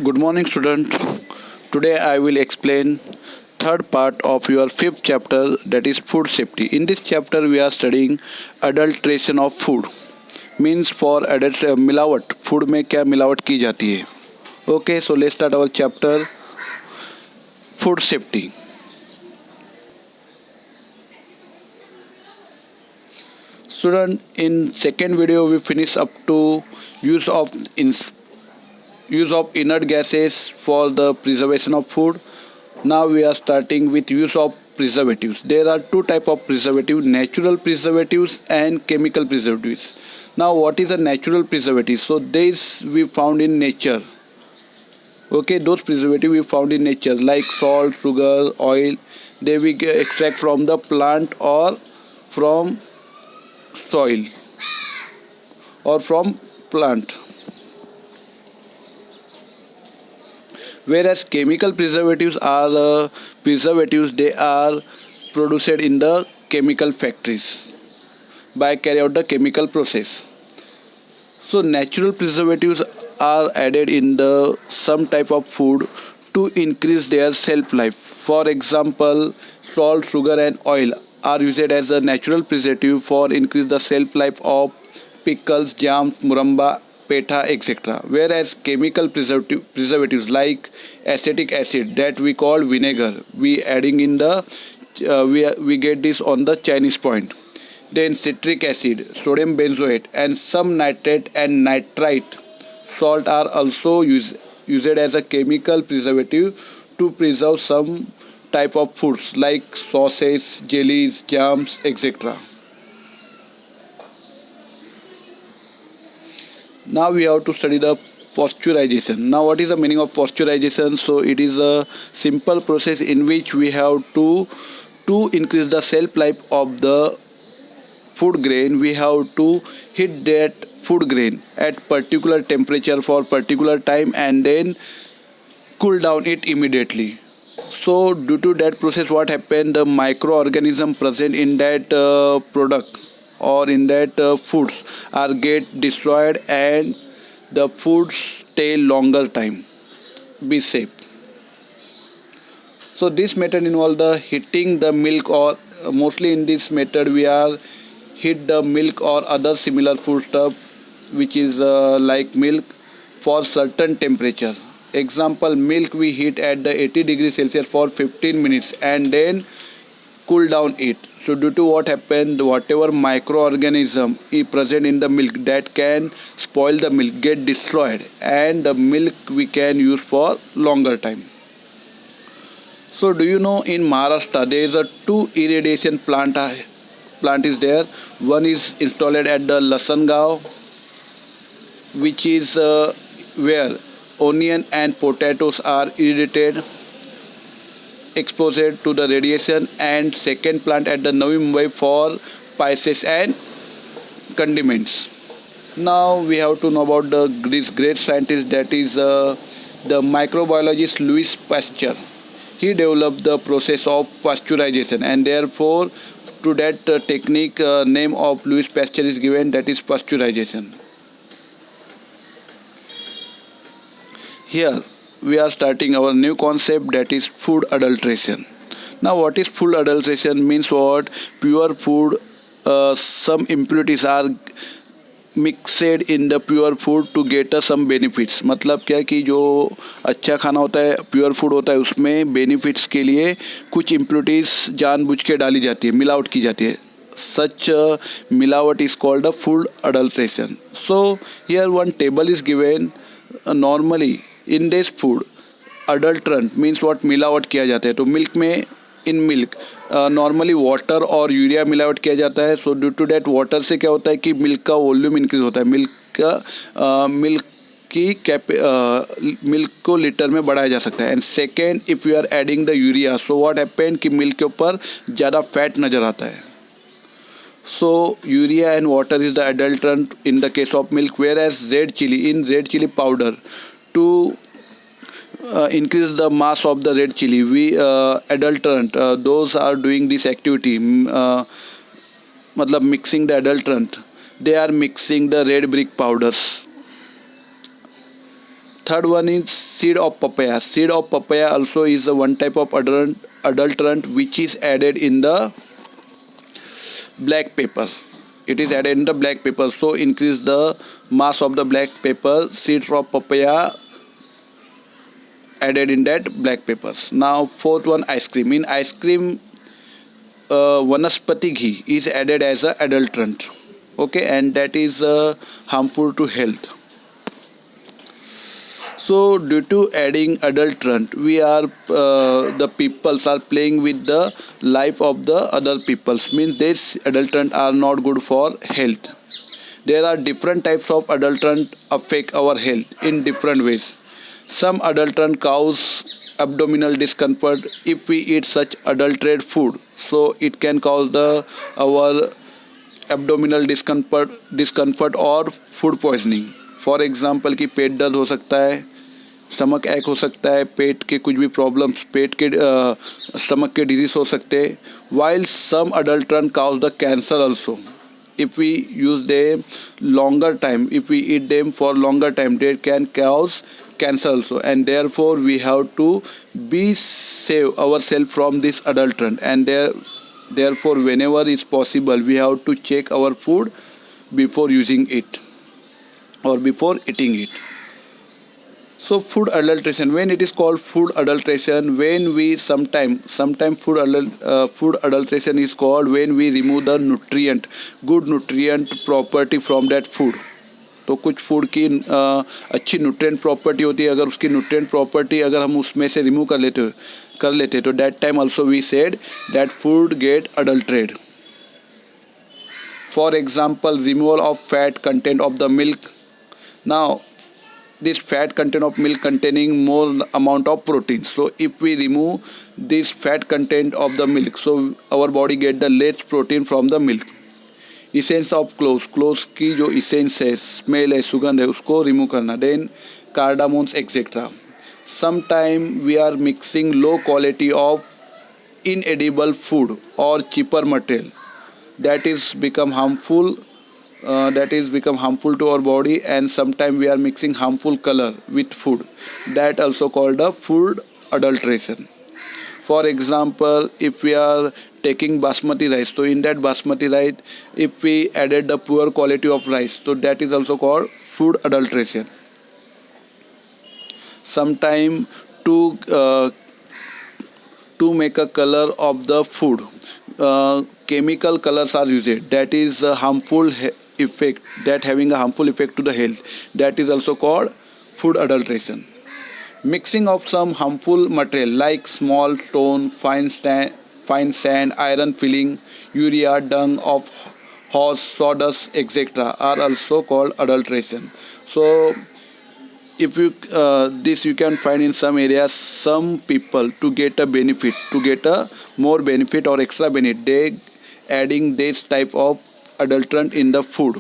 Good morning, student. Today I will explain third part of your fifth chapter, that is food safety. In this chapter we are studying adulteration of food. Means for adult मिलावट, food में क्या मिलावट की जाती है. Okay, so let's start our chapter food safety. Student, in second video we finish up to use of use of inert gases for the preservation of food. Now we are starting with use of preservatives. There are two type of preservatives: natural preservatives and chemical preservatives. Now what is a natural preservative? So this we found in nature. Okay, those preservatives we found in nature like salt, sugar, oil. They we extract from the plant or from soil or from plant. Whereas chemical preservatives are preservatives, they are produced in the chemical factories by carry out the chemical process. So natural preservatives are added in the some type of food to increase their shelf life. For example, salt, sugar and oil are used as a natural preservative for increase the shelf life of pickles, jams, muramba, petha, etc. Whereas chemical preservatives like acetic acid, that we call vinegar, we adding in the we get this on the Chinese point. Then citric acid, sodium benzoate and some nitrate and nitrite salt are also used as a chemical preservative to preserve some type of foods like sauces, jellies, jams, etc. Now we have to study the pasteurization. Now what is the meaning of pasteurization? So it is a simple process in which we have to increase the shelf life of the food grain. We have to heat that food grain at particular temperature for particular time and then cool down it immediately. So due to that process, what happened, the microorganism present in that product or in that foods are get destroyed and the foods stay longer time, be safe. So this method involve the heating the milk, or mostly in this method we are heat the milk or other similar food stuff which is like milk for certain temperature. Example, milk we heat at the 80 degrees Celsius for 15 minutes and then cool down it. So due to what happened, whatever microorganism is present in the milk that can spoil the milk get destroyed and the milk we can use for longer time. So do you know in Maharashtra there is a two irrigation plant is there. One is installed at the Lasangao, which is where onion and potatoes are irrigated, exposed to the radiation, and second plant at the Navi Mumbai for spices and condiments. Now we have to know about this great scientist, that is the microbiologist Louis Pasteur. He developed the process of pasteurization and therefore to that technique name of Louis Pasteur is given, that is pasteurization. Here we are starting our new concept, that is food adulteration. Now what is food adulteration means? What pure food, some impurities are mixed in the pure food to get some benefits. मतलब क्या कि जो अच्छा खाना होता है, pure food होता है, उसमें बेनिफिट्स के लिए कुछ इम्प्योरिटीज जानबूझ के डाली जाती है, मिलावट की जाती है. Such मिलावट is called a food adulteration. So here one table is given. Normally in this food adulterant means what, मिलावट किया जाता है. तो मिल्क में इन मिल्क नॉर्मली वाटर और यूरिया मिलावट किया जाता है. So due to that water से क्या होता है कि मिल्क का वॉल्यूम इंक्रीज होता है, मिल्क की मिल्क को लीटर में बढ़ाया जा सकता है. And second, if you are adding the urea, so what happen कि मिल्क के ऊपर ज़्यादा फैट नज़र आता है. So urea and water is the adulterant in the case of milk, whereas red chili powder to increase the mass of the red chili, we adulterant, those are doing this activity, matlab mixing the adulterant, they are mixing the red brick powders. third one is seed of papaya. Seed of papaya also is a one type of adulterant which is added in the black pepper. It is added in the black pepper, so increase the mass of the black pepper. Seeds of papaya added in that black peppers. Now fourth one, ice cream. In ice cream, vanaspati ghee is added as a adulterant, okay, and that is harmful to health. So due to adding adulterant, we are the peoples are playing with the life of the other peoples, means this adulterant are not good for health. There are different types of adulterant affect our health in different ways. Some adulterant cause abdominal discomfort if we eat such adulterated food, so it can cause the our abdominal discomfort और food poisoning. For example कि पेट दर्द हो सकता है, stomach एक हो सकता है, पेट के कुछ भी प्रॉब्लम्स, पेट के स्टमक के डिजीज हो सकते हैं. While some adulterant cause the cancer also. If we use them longer time, if we eat them for longer time, they can cause cancer also, and therefore we have to be save ourselves from this adulterant, and therefore whenever is possible we have to check our food before using it or before eating it. So food adulteration, when it is called food adulteration, when we sometime food adulteration is called when we remove the nutrient, good nutrient property from that food. तो कुछ food की अच्छी nutrient property होती है, अगर उसकी nutrient property अगर हम उसमें से रिमूव कर लेते तो that time also we said that food get adulterated. For example, removal of fat content of the milk. Now this fat content of milk containing more amount of protein, so if we remove this fat content of the milk, so our body get the less protein from the milk. Essence of cloves की जो essence है, smell है, सुगंध है, उसको remove करना. Then cardamoms etcetera. sometime we are mixing low quality of inedible food or cheaper material that is become harmful, to our body, and sometimes we are mixing harmful color with food, that also called a food adulteration. For example, if we are taking basmati rice, so in that basmati rice if we added the poor quality of rice, so that is also called food adulteration. Sometime to make a color of the food, chemical colors are used, that is a harmful effect, that having a harmful effect to the health, that is also called food adulteration. Mixing of some harmful material like small stone, fine sand, iron filling, urea, dung of horse, sawdust, etc. are also called adulteration. So if you this you can find in some areas, some people to get a benefit, to get a more benefit or extra benefit, they adding this type of adulterant in the food.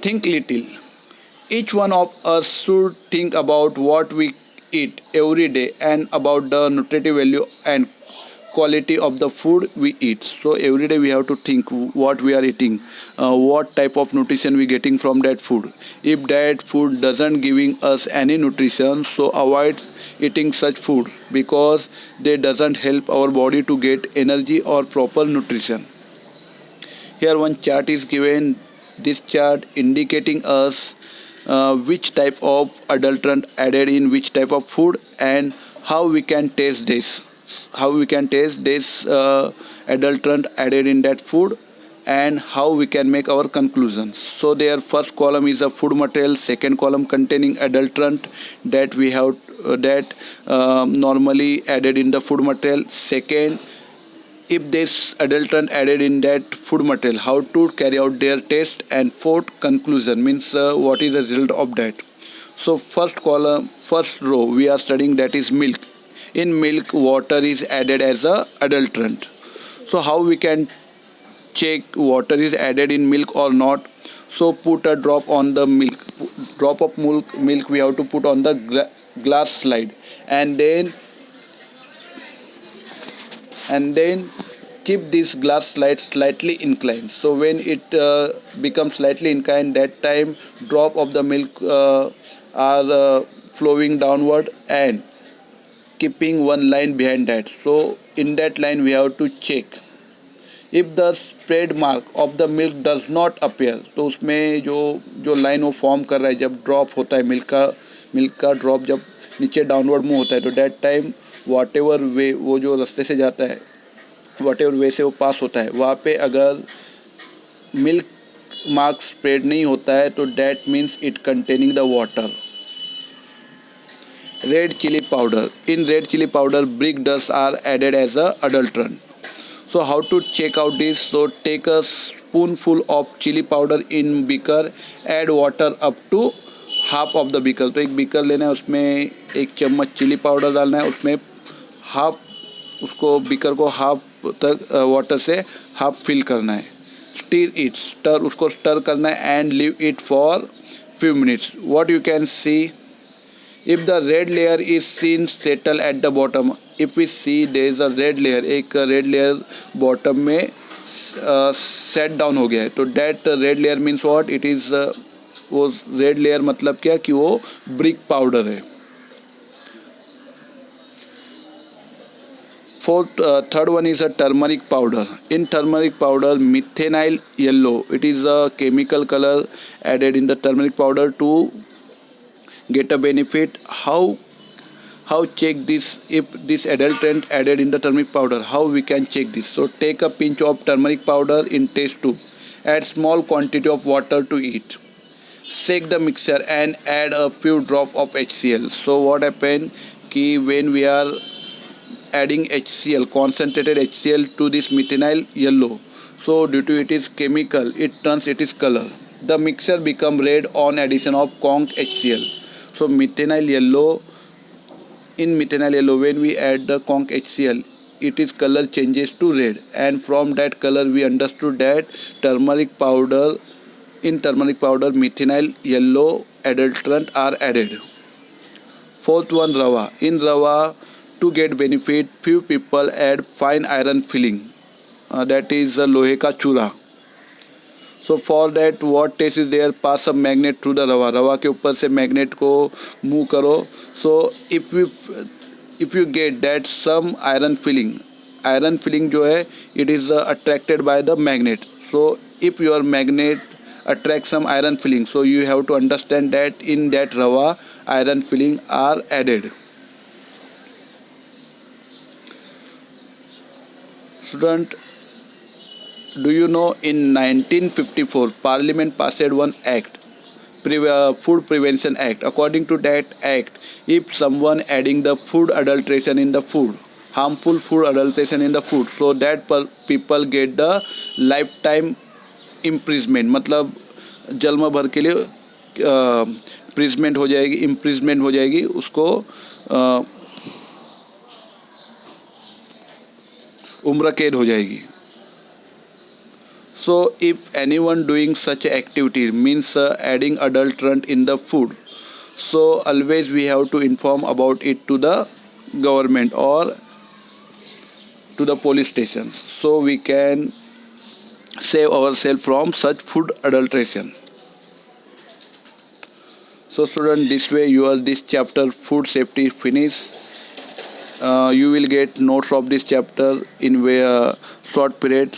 Think little. Each one of us should think about what we eat every day and about the nutritive value and quality of the food we eat. So every day we have to think what we are eating, what type of nutrition we getting from that food. If that food doesn't giving us any nutrition, so avoid eating such food because they doesn't help our body to get energy or proper nutrition. Here one chart is given. This chart indicating us which type of adulterant added in which type of food and how we can taste this, adulterant added in that food, and how we can make our conclusions. So their first column is a food material, second column containing adulterant that we have normally added in the food material. Second, if this adulterant added in that food material, how to carry out their test, and fourth, conclusion means what is the result of that. So first row we are studying, that is milk. In milk, water is added as a adulterant. So how we can check water is added in milk or not? So put a drop on the milk, drop of milk we have to put on the glass slide, and then keep this glass slide slightly inclined. So when it becomes slightly inclined, that time drop of the milk are flowing downward and keeping one line behind that. So in that line we have to check. If the spread mark of the milk does not appear, तो उसमें जो जो line वो form कर रहा है, जब drop होता है मिल्क का ड्रॉप जब नीचे डाउनवर्ड मूव होता है, तो डैट टाइम वाट एवर वे वो जो रास्ते से जाता है, वाट एवर वे से वो पास होता है, वहाँ पे अगर मिल्क मार्क स्प्रेड नहीं होता है, तो that means it containing the water. Red chili powder. In red chili powder, brick dust are added as a adulterant. So how to check out this? So take a spoonful of chili powder in beaker, add water up to half of the beaker. तो एक beaker लेना है, उसमें 1 चम्मच chilli powder डालना है, उसमें half उसको बीकर को हाफ तक वाटर से हाफ फिल करना है. स्टीर इट, उसको स्टर करना है and leave it for few minutes. What you can see, if the red layer is seen settle at the bottom, if we see there is a red layer, एक red layer bottom में set down हो गया है, तो that red layer means what? It is वो red layer मतलब क्या कि वो brick powder है. Third one is a turmeric powder. In turmeric powder, methanol yellow, it is a chemical color added in the turmeric powder to get a benefit. How check this? If this adulterant added in the turmeric powder, how we can check this? So take a pinch of turmeric powder in test tube, add small quantity of water to it, shake the mixture and add a few drop of HCl. So what happen कि when we are adding HCl, concentrated HCl to this methanol yellow, so due to it is chemical, it turns its color. The mixture become red on addition of conch HCl. So methanol yellow, in methanol yellow when we add the conch HCl, its color changes to red, and from that color we understood that turmeric powder, in turmeric powder methanol yellow adulterant are added. Fourth one, rava. In rava, to get benefit, few people add fine iron filling, that is लोहे का चूरा. So for that what test is there? Pass a magnet through the रवा के ऊपर से magnet को move करो. So if you get that some iron filling जो है, it is attracted by the magnet. So if your magnet attracts some iron filling, so you have to understand that in that रवा iron filling are added. Student, do you know in 1954 Parliament passed one act, Food Prevention Act. According to that act, if someone adding the food adulteration in the food, harmful food adulteration in the food, so that people get the lifetime imprisonment. मतलब जन्म भर के लिए imprisonment हो जाएगी उसको, उम्र कैद हो जाएगी. So if anyone doing such activity means adding adulterant in the food, so always we have to inform about it to the government or to the police stations, so we can save ourselves from such food adulteration. So student, this way this chapter food safety finish. You will get notes of this chapter in short period.